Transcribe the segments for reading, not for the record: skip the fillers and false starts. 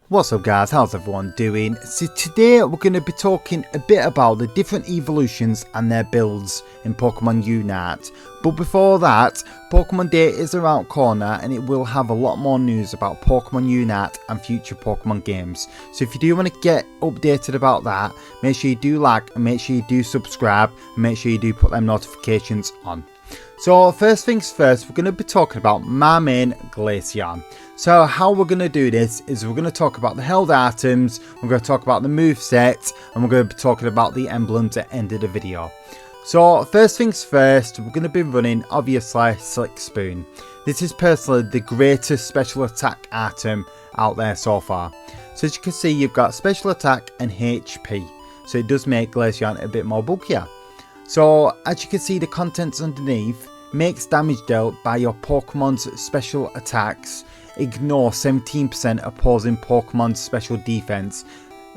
What's up guys, how's everyone doing? So today we're going to be talking a bit about the different evolutions and their builds in Pokemon Unite. But before that, Pokemon Day is around the corner and it will have a lot more news about Pokemon Unite and future Pokemon games. So if you do want to get updated about that, make sure you do like and make sure you do subscribe and make sure you do put them notifications on. So first things first, we're going to be talking about my main Glaceon. So how we're going to do this is we're going to talk about the held items, we're going to talk about the moveset, and we're going to be talking about the emblems at the end of the video. So first things first, we're going to be running obviously Slick Spoon. This is personally the greatest special attack item out there so far. So as you can see, you've got special attack and HP. So it does make Glaceon a bit more bulkier. So as you can see, the contents underneath makes damage dealt by your Pokemon's special attacks. Ignore 17% opposing Pokemon's special defense.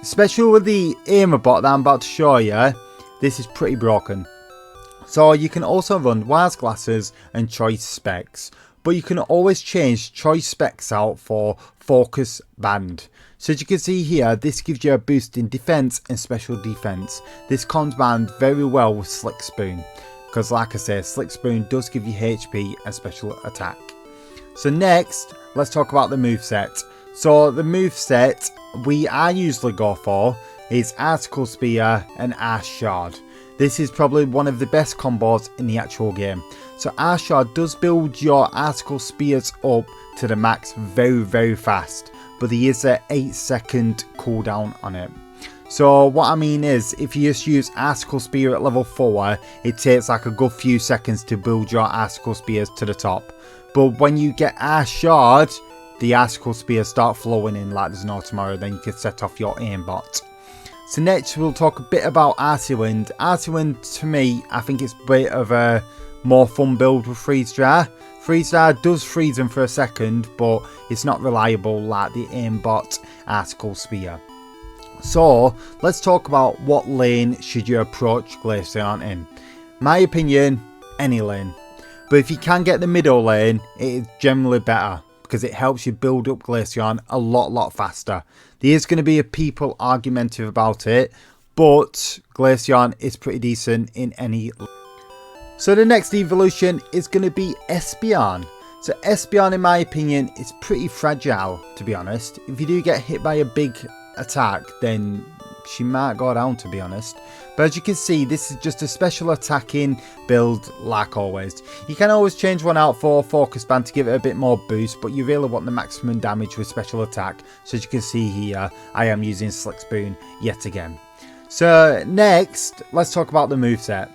Especially with the aimer bot that I'm about to show you, this is pretty broken. So you can also run Wise Glasses and Choice Specs, but you can always change Choice Specs out for Focus Band. So as you can see here, this gives you a boost in defense and special defense. This combines very well with Slick Spoon, because like I say, Slick Spoon does give you HP and special attack. So next, let's talk about the moveset. So the moveset I usually go for is Article Spear and Ice Shard. This is probably one of the best combos in the actual game. So Ice Shard does build your Article Spears up to the max very fast, but there is an 8-second cooldown on it. So what I mean is, if you just use Article Spear at level 4, it takes like a good few seconds to build your Article Spears to the top. But when you get Ice Shard, the Article Spears start flowing in like there's no tomorrow, then you can set off your aimbot. So next we'll talk a bit about Artiwind. Artiwind, to me, I think it's a bit of a more fun build with Freeze Dry. Freeze Dry does freeze them for a second, but it's not reliable like the aimbot Article Spear. So let's talk about what lane should you approach Glaceon in. My opinion, any lane. But if you can get the middle lane, it is generally better, because it helps you build up Glaceon a lot faster. There is going to be a people argumentative about it, but Glaceon is pretty decent in any. So the next evolution is going to be Espeon. So Espeon, in my opinion, is pretty fragile, to be honest. If you do get hit by a big attack, then she might go down, to be honest. But as you can see, this is just a special attacking build like always. You can always change one out for Focus Band to give it a bit more boost, but you really want the maximum damage with special attack. So as you can see here, I am using Slick Spoon yet again. So next, let's talk about the moveset.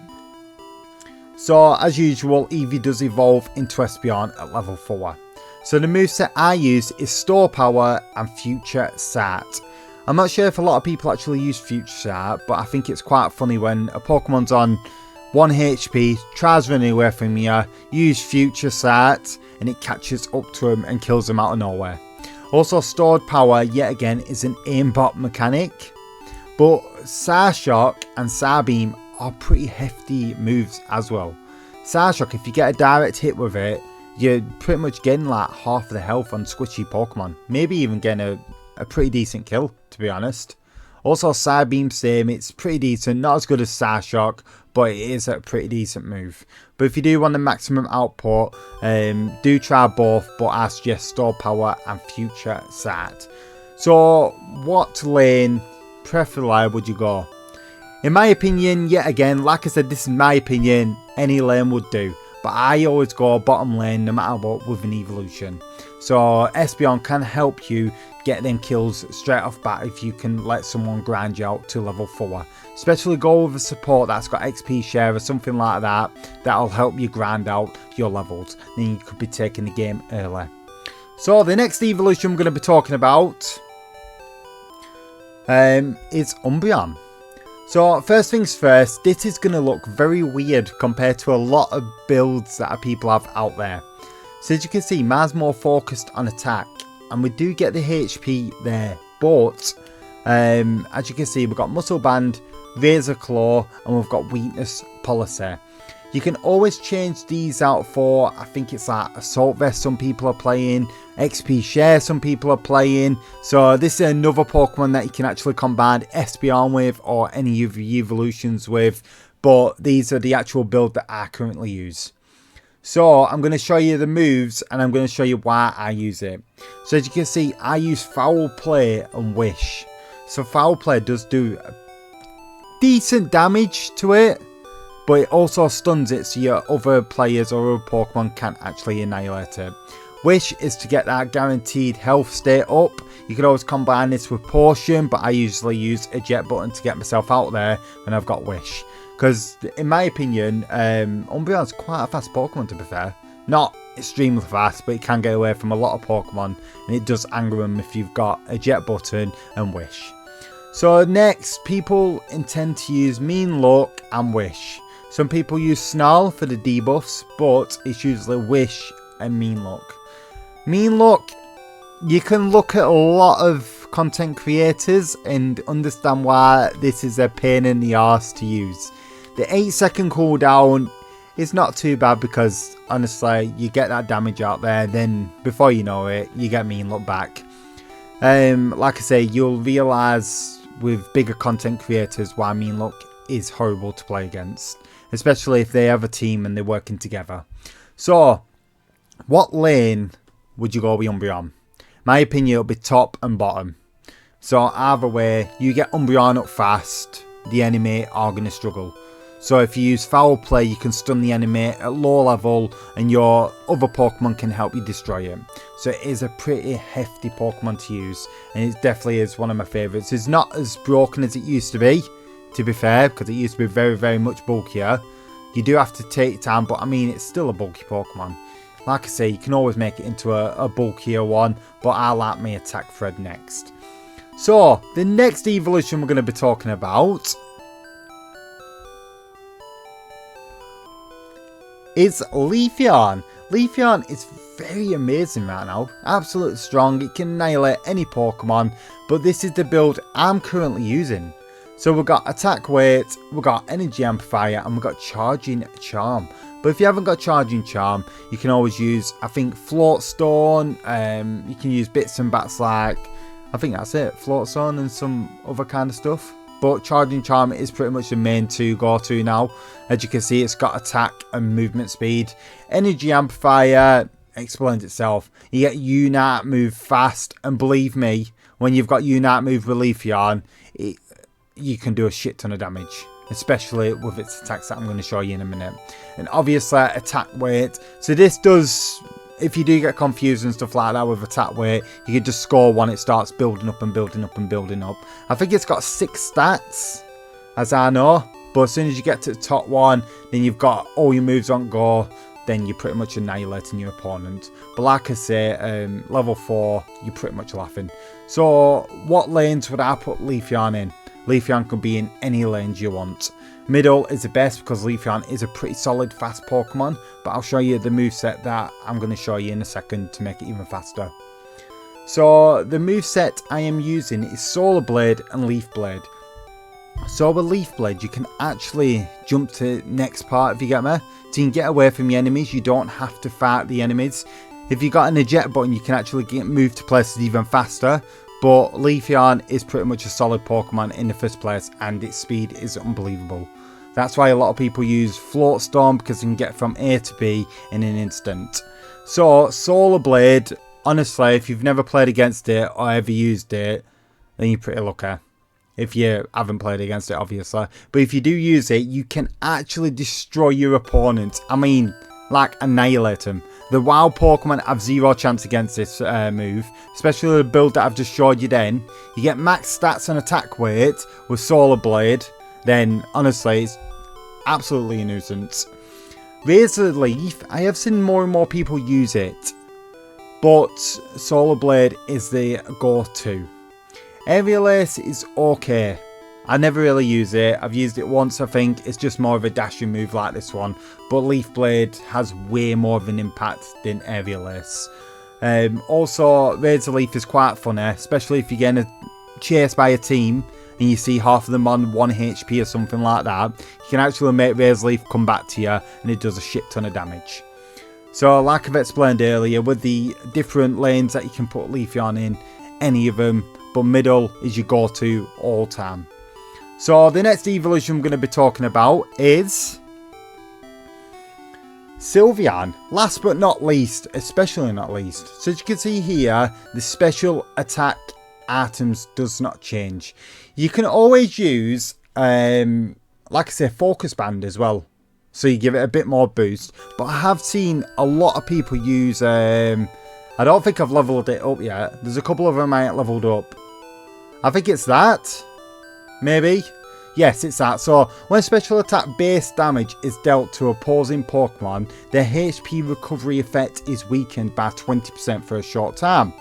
So as usual, Eevee does evolve into Espeon at level 4. So the moveset I use is Store Power and Future Sight. I'm not sure if a lot of people actually use Future Sight, but I think it's quite funny when a Pokemon's on 1 HP, tries running away from you, use Future Sight, and it catches up to him and kills him out of nowhere. Also, Stored Power, yet again, is an aimbot mechanic, but Psyshock and Psybeam are pretty hefty moves as well. Psyshock, if you get a direct hit with it, you're pretty much getting like half the health on squishy Pokemon, maybe even getting a pretty decent kill, to be honest. Also Psybeam, same, it's pretty decent, not as good as Psyshock, but it is a pretty decent move. But if you do want the maximum output, do try both, but I suggest Store Power and Future Sight. So what lane preferably would you go? In my opinion, yet again, like I said, this is my opinion, any lane would do. But I always go bottom lane no matter what with an evolution. So Espeon can help you get them kills straight off bat if you can let someone grind you out to level 4. Especially go with a support that's got XP share or something like that. That'll help you grind out your levels. Then you could be taking the game early. So the next evolution we're going to be talking about is Umbreon. So first things first, this is going to look very weird compared to a lot of builds that people have out there. So as you can see, mine's more focused on attack, and we do get the HP there, but as you can see, we've got Muscle Band, Razor Claw, and we've got Weakness Policy. You can always change these out for, I think it's like Assault Vest some people are playing, XP Share some people are playing. So this is another Pokemon that you can actually combine Espeon with or any of your evolutions with. But these are the actual build that I currently use. So I'm going to show you the moves and I'm going to show you why I use it. So as you can see, I use Foul Play and Wish. So Foul Play does do decent damage to it, but it also stuns it so your other players or other Pokemon can't actually annihilate it. Wish is to get that guaranteed health state up. You could always combine this with Potion, but I usually use a jet button to get myself out there when I've got Wish. Because in my opinion, Umbreon's quite a fast Pokemon, to be fair. Not extremely fast, but it can get away from a lot of Pokemon, and it does anger them if you've got a jet button and Wish. So next, people intend to use Mean Look and Wish. Some people use Snarl for the debuffs, but it's usually Wish and Mean Look. Mean Look, you can look at a lot of content creators and understand why this is a pain in the arse to use. The 8-second cooldown is not too bad because honestly, you get that damage out there, then before you know it, you get Mean Look back. Like I say, you'll realise with bigger content creators why Mean Look is horrible to play against, especially if they have a team and they're working together. So, what lane would you go with Umbreon? My opinion, it'll be top and bottom. So either way, you get Umbreon up fast, the enemy are going to struggle. So if you use Foul Play, you can stun the enemy at low level and your other Pokemon can help you destroy it. So it is a pretty hefty Pokemon to use, and it definitely is one of my favourites. It's not as broken as it used to be fair, because it used to be very, very much bulkier. You do have to take time, but I mean, it's still a bulky Pokemon. Like I say, you can always make it into a bulkier one, but I like my attack thread next. So, the next evolution we're going to be talking about is Leafeon. Leafeon is very amazing right now, absolutely strong. It can annihilate any Pokemon, but this is the build I'm currently using. So we've got Attack Weight, we've got Energy Amplifier, and we've got Charging Charm. But if you haven't got Charging Charm, you can always use, I think, Float Stone. You can use bits and bats like, I think that's it, Float Stone and some other kind of stuff. But Charging Charm is pretty much the main to go to now. As you can see, it's got attack and movement speed. Energy Amplifier explains itself. You get Unite, move fast, and believe me, when you've got Unite, move with Leafeon, you can do a shit ton of damage, especially with its attacks that I'm going to show you in a minute. And obviously Attack Weight, so this does, if you do get confused and stuff like that with Attack Weight, you can just score one, it starts building up and building up and building up. I think it's got 6 stats, as I know, but as soon as you get to the top one, then you've got all your moves on go, then you're pretty much annihilating your opponent. But like I say, level 4, you're pretty much laughing. So what lanes would I put Leafeon in? Leafeon can be in any lanes you want. Middle is the best because Leafeon is a pretty solid fast Pokemon, but I'll show you the moveset that I'm going to show you in a second to make it even faster. So the moveset I am using is Solar Blade and Leaf Blade. So with Leaf Blade you can actually jump to the next part, if you get me. So you can get away from the enemies, you don't have to fight the enemies. If you got an eject button you can actually move to places even faster. But Leafeon is pretty much a solid Pokemon in the first place, and its speed is unbelievable. That's why a lot of people use Float Storm, because you can get from A to B in an instant. So Solar Blade, honestly, if you've never played against it or ever used it, then you're pretty lucky. If you haven't played against it, obviously. But if you do use it, you can actually destroy your opponent. I mean, like annihilate them. The wild Pokemon have zero chance against this move, especially the build that I've just showed you then. You get max stats and attack weight with Solar Blade, then honestly it's absolutely a nuisance. Razor Leaf, I have seen more and more people use it, but Solar Blade is the go-to. Aerial Ace is okay. I never really use it. I've used it once, I think. It's just more of a dashing move like this one. But Leaf Blade has way more of an impact than Aerial Ace. Also, Razor Leaf is quite funny, especially if you're getting chased by a team and you see half of them on 1 HP or something like that, you can actually make Razor Leaf come back to you and it does a shit ton of damage. So like I've explained earlier, with the different lanes that you can put Leafeon in, any of them, but middle is your go-to all time. So the next evolution I'm going to be talking about is Sylveon. Last but not least, especially not least. So as you can see here, the special attack items does not change. You can always use, like I say, Focus Band as well. So you give it a bit more boost. But I have seen a lot of people use, I don't think I've leveled it up yet. There's a couple of them I ain't leveled up. I think it's that. Maybe. Yes, it's that. So when special attack base damage is dealt to opposing Pokemon, their HP recovery effect is weakened by 20% for a short time.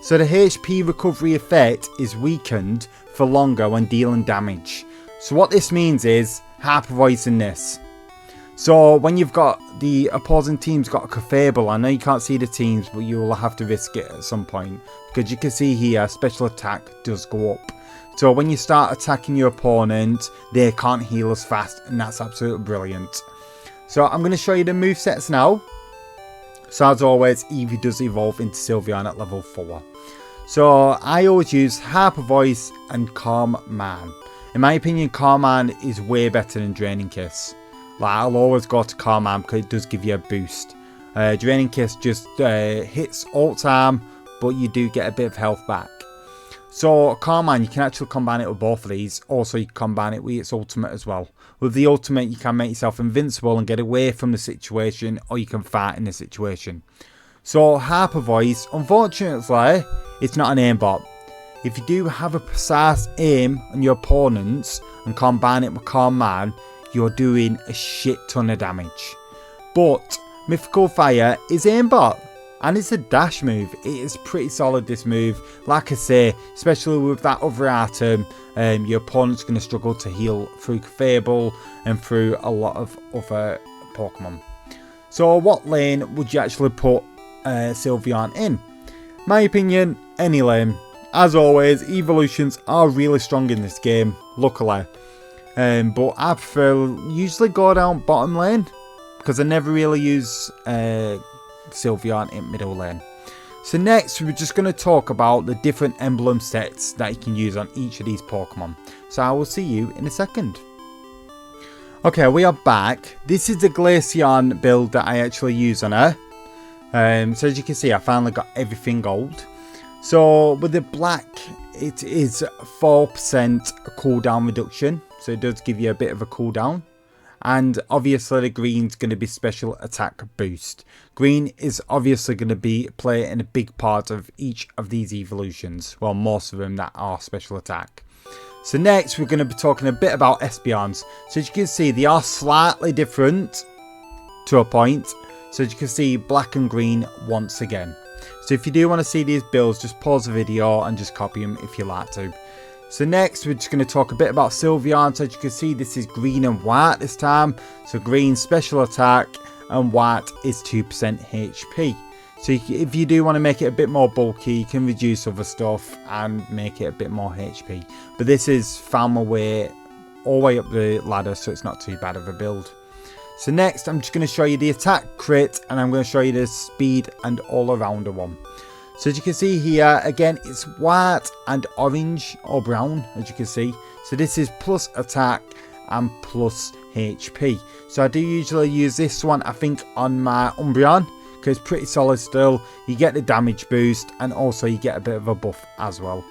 So the HP recovery effect is weakened for longer when dealing damage. So what this means is Hyper Voice in this. So when you've got the opposing team's got a Clefable, I know you can't see the teams, but you will have to risk it at some point. Because you can see here, special attack does go up. So when you start attacking your opponent, they can't heal as fast, and that's absolutely brilliant. So I'm going to show you the movesets now. So as always, Eevee does evolve into Sylveon at level 4. So I always use Hyper Voice and Calm Man. In my opinion, Calm Man is way better than Draining Kiss. Like, I'll always go to Calm Man because it does give you a boost. Draining Kiss just hits all time, but you do get a bit of health back. So Calm Man, you can actually combine it with both of these. Also, you can combine it with its ultimate as well. With the ultimate, you can make yourself invincible and get away from the situation, or you can fight in the situation. So Hyper Voice, unfortunately, it's not an aimbot. If you do have a precise aim on your opponents and combine it with Calm Man, you're doing a shit ton of damage. But Mythical Fire is aimbot. And it's a dash move. It is pretty solid, this move. Like I say, especially with that other item, your opponent's going to struggle to heal through Clefable and through a lot of other Pokemon. So what lane would you actually put Sylveon in? My opinion, any lane. As always, evolutions are really strong in this game, luckily. But I prefer usually go down bottom lane, because I never really use Sylveon in middle lane. So next we're just going to talk about the different emblem sets that you can use on each of these Pokemon. So I will see you in a second. Okay, we are back. This is the Glaceon build that I actually use on her. So as you can see, I finally got everything gold. So with the black, it is 4% cooldown reduction. So it does give you a bit of a cooldown. And obviously the green's going to be special attack boost. Green is obviously going to be playing a big part of each of these evolutions. Well, most of them that are special attack. So next we're going to be talking a bit about Espeons. So as you can see, they are slightly different to a point. So as you can see, black and green once again. So if you do want to see these builds, just pause the video and just copy them if you like to. So next we're just going to talk a bit about Sylveon. So as you can see, this is green and white this time. So green special attack and white is 2% HP. So if you do want to make it a bit more bulky, you can reduce other stuff and make it a bit more HP. But this is found my way all the way up the ladder, so it's not too bad of a build. So next I'm just going to show you the attack crit, and I'm going to show you the speed and all-arounder one. So as you can see here, again, it's white and orange or brown, as you can see. So this is plus attack and plus HP. So I do usually use this one, I think, on my Umbreon, because it's pretty solid still. You get the damage boost, and also you get a bit of a buff as well.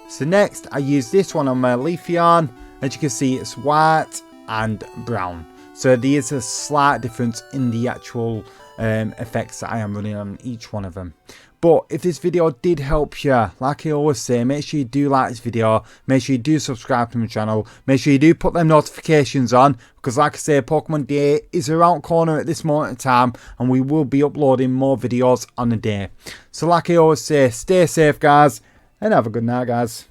So next, I use this one on my Leafeon. As you can see, it's white and brown. So there is a slight difference in the actual effects that I am running on each one of them. But if this video did help you, like I always say, make sure you do like this video, make sure you do subscribe to my channel, make sure you do put them notifications on, because like I say, Pokemon Day is around the corner at this moment in time, and we will be uploading more videos on the day. So like I always say, stay safe guys, and have a good night guys.